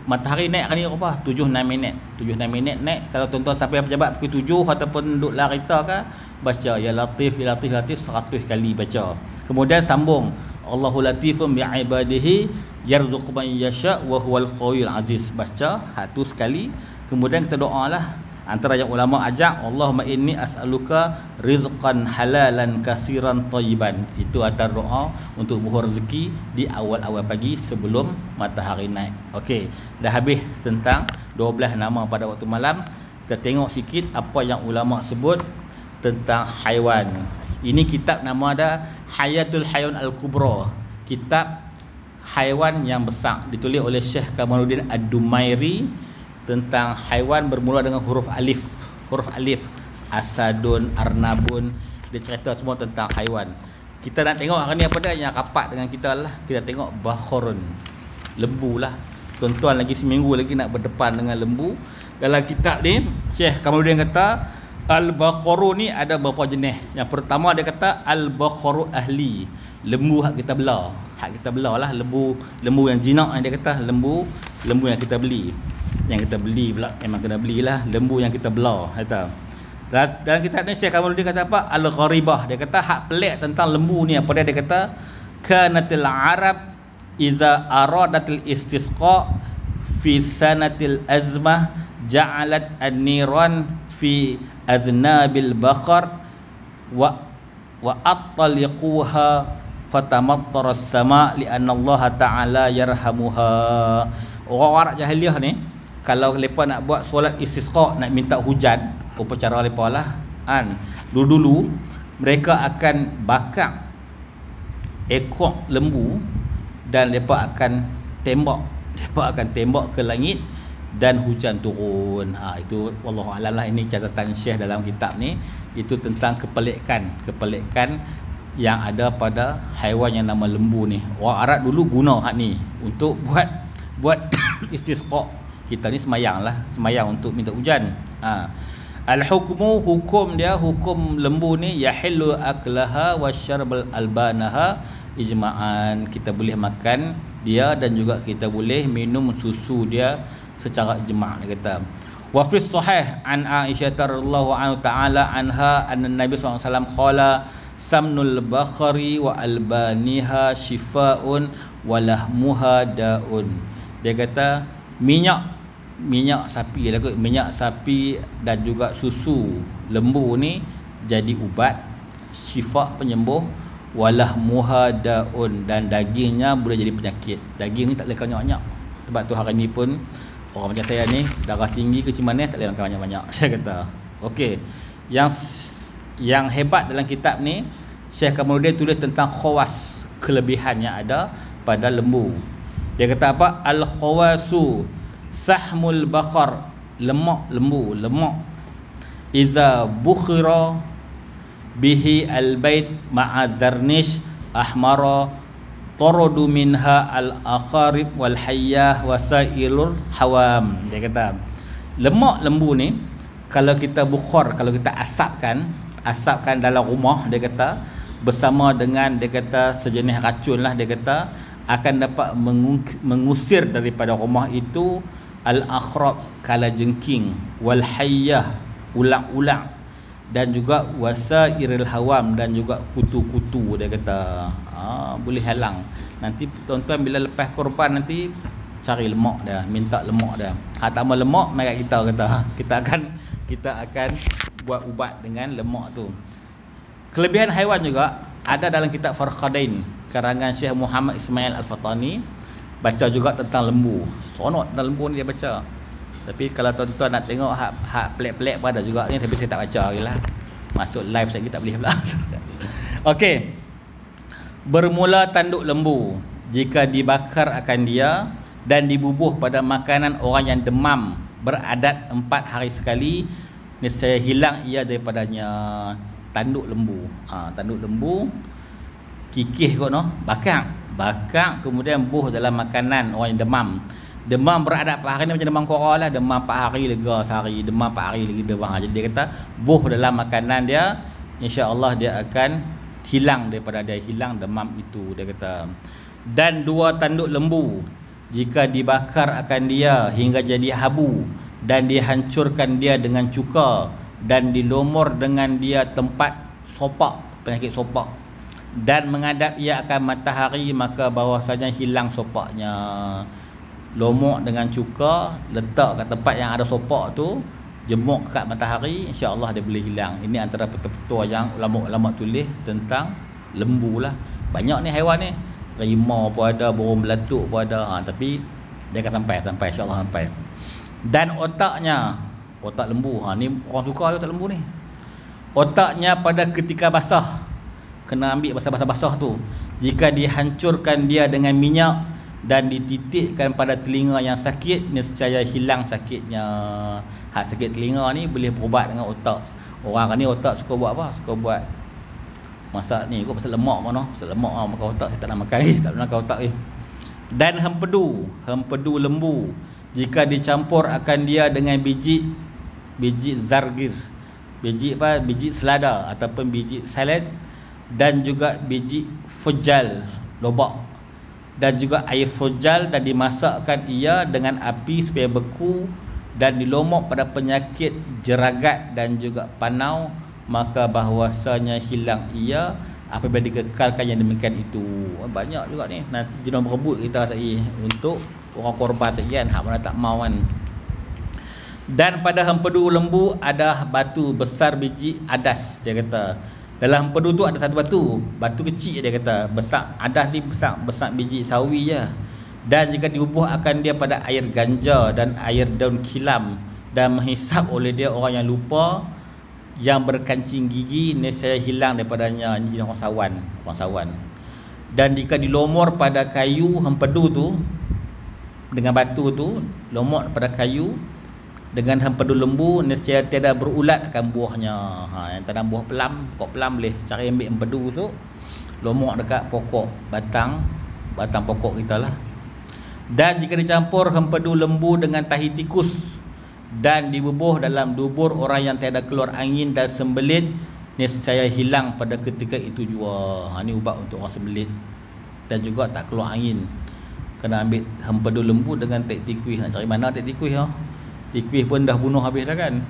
matahari naik kali apa? 7-6 minit naik. Kalau tuan-tuan sampai pejabat pukul 7 ataupun duduk larita ke, baca Ya Latif 100 kali baca. Kemudian sambung Allahu latifun bi'ibadihi yarzuqu man yasha wa huwal qawiyul aziz, baca 100 sekali. Kemudian kita doalah Antara yang ulama ajak, Allahumma inni as'aluka rizqan halalan kasiran tayyiban. Itu antara doa untuk buhur rezeki di awal-awal pagi sebelum matahari naik. Okey, dah habis tentang 12 nama pada waktu malam. Kita tengok sikit apa yang ulama sebut tentang haiwan. Ini kitab nama ada Hayatul Haywan Al-Kubra, kitab haiwan yang besar, ditulis oleh Syekh Kamaluddin Ad-Dumairi, tentang haiwan bermula dengan huruf alif. Huruf alif, asadun, arnabun. Dia cerita semua tentang haiwan. Kita nak tengok hari ni apa dah yang rapat dengan kita lah. Kita tengok bakhorun, lembu lah. Tuan-tuan lagi seminggu lagi nak berdepan dengan lembu. Dalam kitab ni Syekh Kamaluddin kata al-baqaru ni ada beberapa jenis. Yang pertama dia kata al-baqaru ahli, lembu hak kita belah. Hak kita belah lah, lembu yang jinak dia kata, lembu yang kita beli. Yang kita beli pula memang kena belilah, lembu yang kita belah kata. Dan kitab ni Syekh Kamaluddin kata apa? Al-gharibah. Dia kata hak pelik tentang lembu ni apa dia kata kanatil arab iza aradatil istisqa fi sanatil azmah ja'alat an-niran fi aznabil baqar wa attaliquha fatamattara as-sama' li anna Allah Ta'ala yarhamuha. Orang Arab jahiliah ni kalau mereka nak buat solat istisqa, nak minta hujan, upacara mereka lah kan, dulu mereka akan bakar ekor lembu dan mereka akan tembak ke langit dan hujan turun. Itu wallahualam lah, ini catatan Syekh dalam kitab ni. Itu tentang kepelikan yang ada pada haiwan yang nama lembu ni. Orang Arab dulu guna hak ni untuk buat istisqa. Kita ni semayang untuk minta hujan. Al-hukmu, hukum dia, hukum lembu ni yahillu aklaha wa syarbal albanaha ijma'an. Kita boleh makan dia dan juga kita boleh minum susu dia secara ijma', dia kata. Wa fi sahih an Aisyah radhiyallahu anha ta'ala anha anna Nabi sallallahu alaihi wasallam qala samnul bakhari wa albaniha shifaa'un wa lahmuha da'un. Dia kata minyak sapi lah kot, minyak sapi dan juga susu lembu ni jadi ubat, syifa, penyembuh, walah muhadaun, dan dagingnya boleh jadi penyakit. Daging ni tak boleh makan banyak. Sebab tu hari ni pun orang macam saya ni darah tinggi ke macam mana tak boleh makan banyak-banyak. Saya kata okey, yang hebat dalam kitab ni Syekh Kamaluddin tulis tentang khawas, kelebihan yang ada pada lembu. Dia kata apa? Al-khawasu sahmul baqar, lemak lembu, lemak. Iza bukhira bihi al-bait ma'a zarnish ahmara taradu minha al-akharib wal hayyah wasailul hawam. Dia kata lemak lembu ni kalau kita bukhar, kalau kita asapkan dalam rumah, dia kata bersama dengan, dia kata sejenis racun lah, dia kata akan dapat mengusir daripada rumah itu al-akhrab, kalajengking, wal hayyah, ulang-ulang, dan juga wasairil hawam, dan juga kutu-kutu. Dia kata boleh halang. Nanti tuan-tuan bila lepas korban nanti cari lemak dia, minta lemak dia. Tak mau lemak mai kat kita, kata kita akan buat ubat dengan lemak tu. Kelebihan haiwan juga ada dalam kitab Farqadain karangan Syekh Muhammad Ismail Al-Fatani. Baca juga tentang lembu. Sonok tentang lembu ni dia baca. Tapi kalau tuan-tuan nak tengok hak pelik-pelik pun ada juga ni, tapi saya tak baca lagi lah. Masuk live lagi tak boleh pula. Okey. Bermula tanduk lembu jika dibakar akan dia dan dibubuh pada makanan orang yang demam beradat 4 hari sekali, nescaya hilang ia daripadanya. Tanduk lembu. Tanduk lembu kikih kot noh, bakar kemudian buh dalam makanan orang yang demam beradat 4 hari ni, macam demam kora lah, demam 4 hari lega sehari, demam 4 hari lagi demam. Jadi dia kata buh dalam makanan dia, insya-Allah dia akan hilang daripada dia, hilang demam itu, dia kata. Dan 2 tanduk lembu jika dibakar akan dia hingga jadi habu dan dihancurkan dia dengan cuka dan dilumur dengan dia tempat sopak, penyakit sopak, dan menghadap ia akan matahari, maka bahawasanya hilang sopaknya. Lomok dengan cuka, letak kat tempat yang ada sopak tu, jemuk kat matahari, insya-Allah dia boleh hilang. Ini antara petua-petua yang ulama-ulama tulis tentang lembu lah. Banyak ni haiwan ni, rimau pun ada, burung belatuk pun ada, tapi dia akan sampai insya-Allah sampai. Dan otaknya, otak lembu, ni orang suka otak lembu ni. Otaknya pada ketika basah, kena ambil basah-basah tu. Jika dihancurkan dia dengan minyak dan dititikkan pada telinga yang sakit, nescaya hilang sakitnya. Hak sakit telinga ni boleh berubat dengan otak. Orang ni otak suka buat apa? Suka buat masak ni kot pasal lemak mana? Pasal lemak makan otak, saya tak nak makan ni, tak nak makan otak ni. Dan hempedu lembu, jika dicampur akan dia dengan biji zargir, biji selada ataupun biji salad, dan juga biji fujal, lobak, dan juga air fujal, dan dimasakkan ia dengan api supaya beku dan dilomok pada penyakit jeragat dan juga panau, maka bahawasanya hilang ia apabila dikekalkan yang demikian itu. Banyak juga ni, nanti jenis berebut kita sekali untuk orang korban sekali kan, hak mana tak mau kan. Dan pada hempedu lembu ada batu besar biji adas, dia kata. Dalam hempedu tu ada satu batu kecil, dia kata. Besar, adas ni besar biji sawi je. Dan jika dibubuh akan dia pada air ganja dan air daun kilam, dan menghisap oleh dia orang yang lupa, yang berkancing gigi, nescaya hilang daripadanya. Ini jenis orang sawan. Dan jika dilomor pada kayu hempedu tu dengan batu tu, lomor pada kayu dengan hempedu lembu, nescaya tiada berulat akan buahnya. Yang tanam buah pelam, pokok pelam boleh cari ambil hempedu tu, lomor dekat pokok batang pokok kita lah. Dan jika dicampur hempedu lembu dengan tahi tikus dan dibubuh dalam dubur orang yang tiada keluar angin dan sembelit, nescaya hilang pada ketika itu jua. Ni ubat untuk orang sembelit dan juga tak keluar angin. Kena ambil hempedu lembu dengan tahi tikus. Nak cari mana tahi tikus ya? Tikus pun dah bunuh habis dah kan.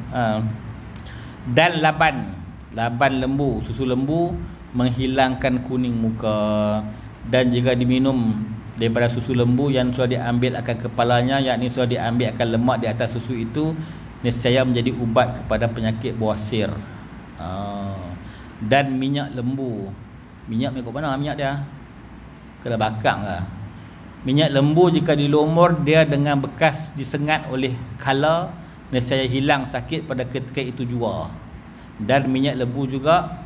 Dan laban lembu, susu lembu menghilangkan kuning muka. Dan jika diminum daripada susu lembu yang sudah diambil akan kepalanya, yakni sudah diambil akan lemak di atas susu itu, nescaya menjadi ubat kepada penyakit bawasir. Dan minyak lembu, minyak kat mana minyak dia? Kena bakar lah. Minyak lembu jika dilomor dia dengan bekas disengat oleh kala, nescaya hilang sakit pada ketika itu jua. Dan minyak lembu juga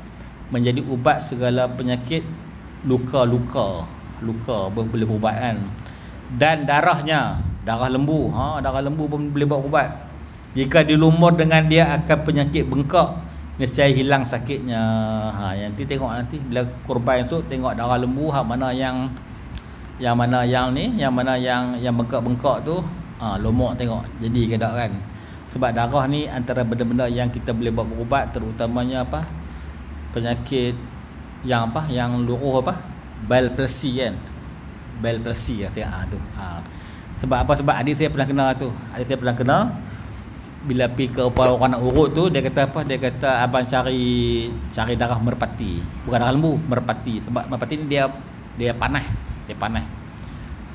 menjadi ubat segala penyakit luka boleh berubat kan. Dan darah lembu, darah lembu pun boleh buat ubat. Jika dilumur dengan dia akan penyakit bengkak, nescaya hilang sakitnya. Nanti tengok nanti bila korban tu tengok darah lembu, mana yang bengkak-bengkak tu, lomok tengok jadi ke tak kan. Sebab darah ni antara benda-benda yang kita boleh buat berubat, terutamanya penyakit yang luruh bile palsy kan. Bile palsy tu. Sebab adik saya pernah kena bila pergi ke orang nak urut tu, dia kata abang cari darah merpati, bukan darah lembu, merpati. Sebab merpati ni dia panas.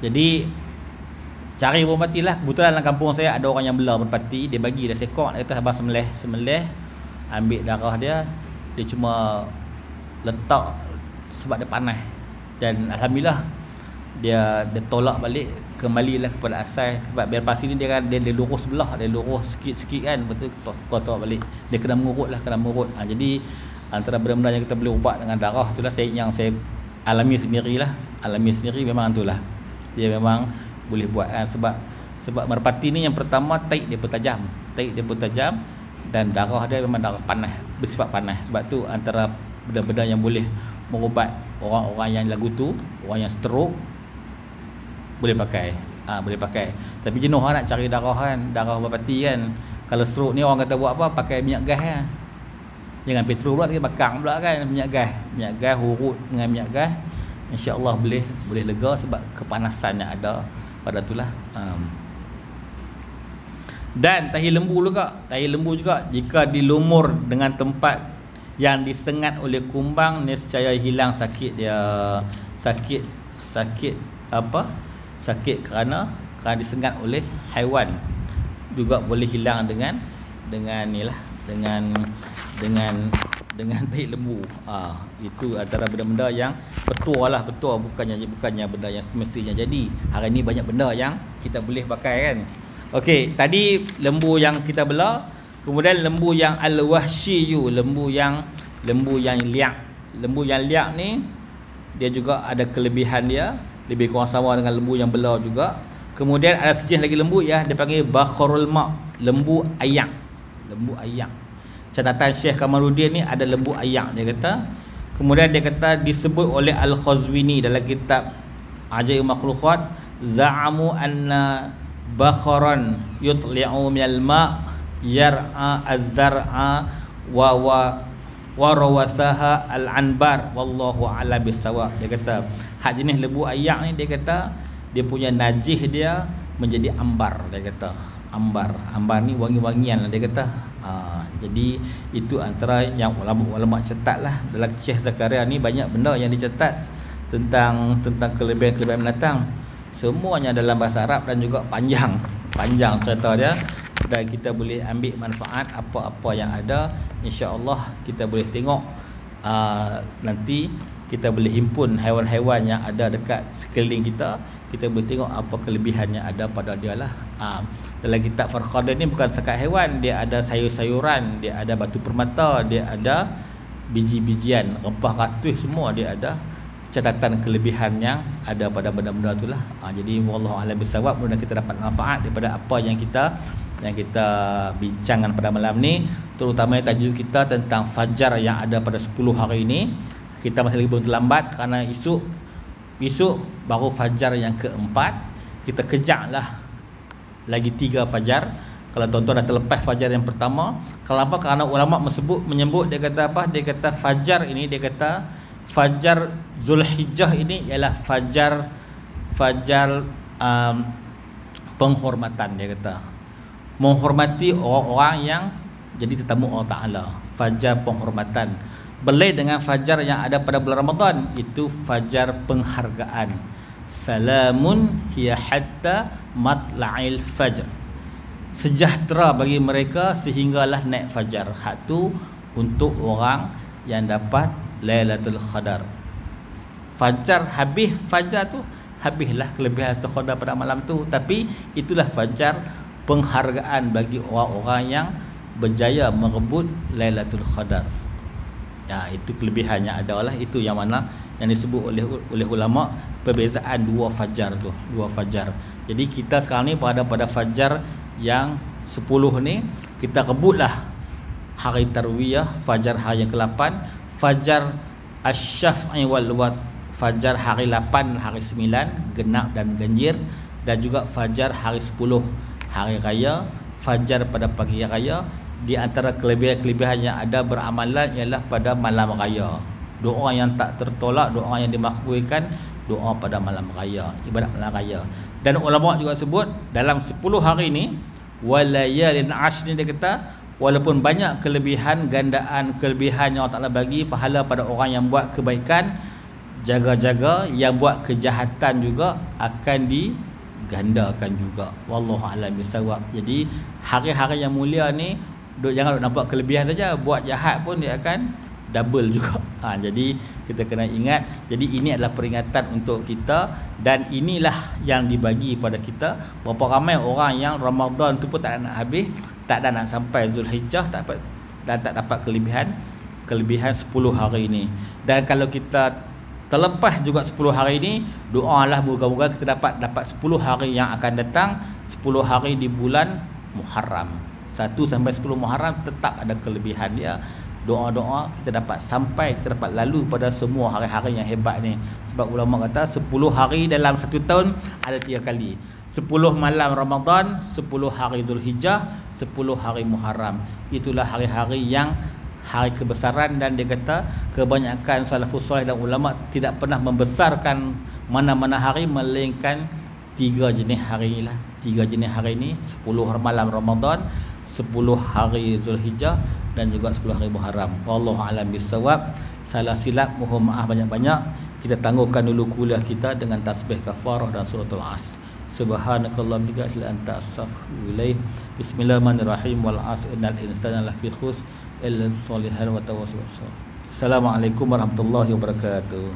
Jadi cari merpati lah. Kebetulan dalam kampung saya ada orang yang bela merpati, dia bagi dah sekok, dia kata abang sembelih, ambil darah dia cuma letak sebab dia panas. Dan alhamdulillah dia tolak balik, kembalilah kepada asal. Sebab biar pasti ni dia lurus sebelah, dia lurus sikit-sikit kan, betul kotor balik, dia kena mengurut. Jadi antara benda-benda yang kita boleh ubat dengan darah itulah yang saya alami sendiri memang itulah, dia memang boleh buat kan. Sebab merpati ni yang pertama taik dia pun tajam, dan darah dia memang darah panas, bersifat panas. Sebab tu antara benda-benda yang boleh mengubat orang-orang yang lagu tu, orang yang stroke, boleh pakai. Tapi jenuh nak cari darah merpati kan. Kalau stroke ni orang kata buat apa, pakai minyak gas kan. Jangan petrol pula, bakar pula kan. Minyak gas urut dengan minyak gas, insya-Allah boleh lega sebab kepanasan yang ada pada itulah. Dan tahi lembu juga jika dilumur dengan tempat yang disengat oleh kumbang, nescaya hilang sakit dia. Sakit kerana disengat oleh haiwan juga boleh hilang dengan ni lah, dengan tahi lembu. Itu antara benda-benda yang betul lah, betul, bukannya benda yang semestinya jadi. Hari ni banyak benda yang kita boleh pakai kan. Okey, tadi lembu yang kita belah, kemudian lembu yang al-wahsyiyu, lembu yang liak. Lembu yang liak ni dia juga ada kelebihan dia, lebih kurang sama dengan lembu yang belah juga. Kemudian ada sejenis lagi lembu ya, dia panggil bakharul ma', lembu ayak. Lembu ayak. Catatan Syekh Kamaluddin ni ada lembu ayak dia kata. Kemudian dia kata disebut oleh Al-Khazwini dalam kitab Ajaib Makhluqat, za'amu anna bakharan yutli'u minal ma' yar'a az-zar'a wa rawasaha al-anbar wallahu a'lam bis-shawab. Dia kata hak jenis lembu ayak ni, dia kata dia punya najis dia menjadi ambar. Dia kata ambar ni wangi-wangian lah dia kata. Jadi itu antara yang ulama cetak lah. Dalam Syekh Zakaria ni banyak benda yang dicetak tentang kelebihan-kelebihan binatang. Semuanya dalam bahasa Arab dan juga panjang cerita dia, dan kita boleh ambil manfaat apa-apa yang ada. InsyaAllah kita boleh tengok nanti kita boleh himpun haiwan-haiwan yang ada dekat sekeliling kita. Kita boleh tengok apa kelebihan yang ada pada dia lah. Dalam kitab Farqadah ni bukan sekat haiwan, dia ada sayur-sayuran, dia ada batu permata, dia ada biji-bijian, rempah ratus, semua dia ada catatan kelebihan yang ada pada benda-benda itulah. Jadi wallahu a'lam bissawab, mudah kita dapat manfaat daripada apa yang kita bincangkan pada malam ni, terutama tajuk kita tentang fajar yang ada pada 10 hari ini. Kita masih lagi belum terlambat kerana esok baru fajar yang keempat. Kita kejarlah lagi 3 fajar. Kalau tuan-tuan dah terlepas fajar yang pertama, kenapa? Kerana ulama menyebut dia kata apa? Dia kata fajar ini, dia kata fajar Zulhijjah ini ialah fajar penghormatan. Dia kata menghormati orang-orang yang jadi tetamu Allah Ta'ala. Fajar penghormatan. Belai dengan fajar yang ada pada bulan Ramadan, itu fajar penghargaan. Salamun hiya hatta matla'il fajr. Sejahtera bagi mereka sehinggalah naik fajar. Hak tu untuk orang yang dapat Lailatul Qadar. Fajar habis, fajar tu habislah kelebihan Lailatul Qadar pada malam tu. Tapi itulah fajar penghargaan bagi orang-orang yang berjaya merebut Lailatul Qadar. Ya, itu kelebihannya adalah itu yang mana yang disebut oleh ulama perbezaan dua fajar tu, dua fajar. Jadi kita sekarang ni berada pada fajar yang 10 ni, kita rebutlah hari tarwiyah, fajar hari yang ke-8, fajar asy-syaf'i wal watr, fajar hari 8, hari 9 genap dan ganjir, dan juga fajar hari 10 hari raya, fajar pada pagi raya. Di antara kelebihan-kelebihan yang ada beramalan ialah pada malam raya. Doa yang tak tertolak, doa yang dimakbulkan, doa pada malam raya, ibadat malam raya. Dan ulama juga sebut dalam 10 hari ni, walayalin ashr ni, dia kata walaupun banyak kelebihan, gandaan kelebihan yang Allah Ta'ala bagi, pahala pada orang yang buat kebaikan, jaga-jaga yang buat kejahatan juga akan digandakan juga. Wallahu a'lam bissawab. Jadi hari-hari yang mulia ni, jangan nampak kelebihan saja, buat jahat pun dia akan double juga. Jadi kita kena ingat. Jadi ini adalah peringatan untuk kita, dan inilah yang dibagi pada kita. Berapa ramai orang yang Ramadan tu pun tak nak habis, tak ada nak sampai Zulhijjah, tak dapat kelebihan 10 hari ini. Dan kalau kita terlepas juga 10 hari ini, doalah moga-moga kita dapat 10 hari yang akan datang, 10 hari di bulan Muharram. 1 sampai 10 Muharram tetap ada kelebihan dia. Doa-doa kita dapat sampai, kita dapat lalu pada semua hari-hari yang hebat ni. Sebab ulama kata 10 hari dalam 1 tahun ada 3 kali. 10 malam Ramadan, 10 hari Zulhijjah, 10 hari Muharram. Itulah hari-hari yang hari kebesaran, dan dia kata kebanyakan salafus salih dan ulama tidak pernah membesarkan mana-mana hari melainkan 3 jenis hari inilah. 3 jenis hari ini, 10 malam Ramadan, 10 hari Zulhijjah, dan juga 10 hari Muharram. Wallahu a'lam bissawab. Salah silap mohon maaf banyak-banyak. Kita tangguhkan dulu kuliah kita dengan tasbih kafarah dan suratul As. Subhanakallahumma wa bihamdika anta astaghfiruka wa atubu ilaik. Bismillahirrahmanirrahim. Wal 'asri innal insana lafi khusr illa sholihin wa tawassaw. Assalamualaikum warahmatullahi wabarakatuh.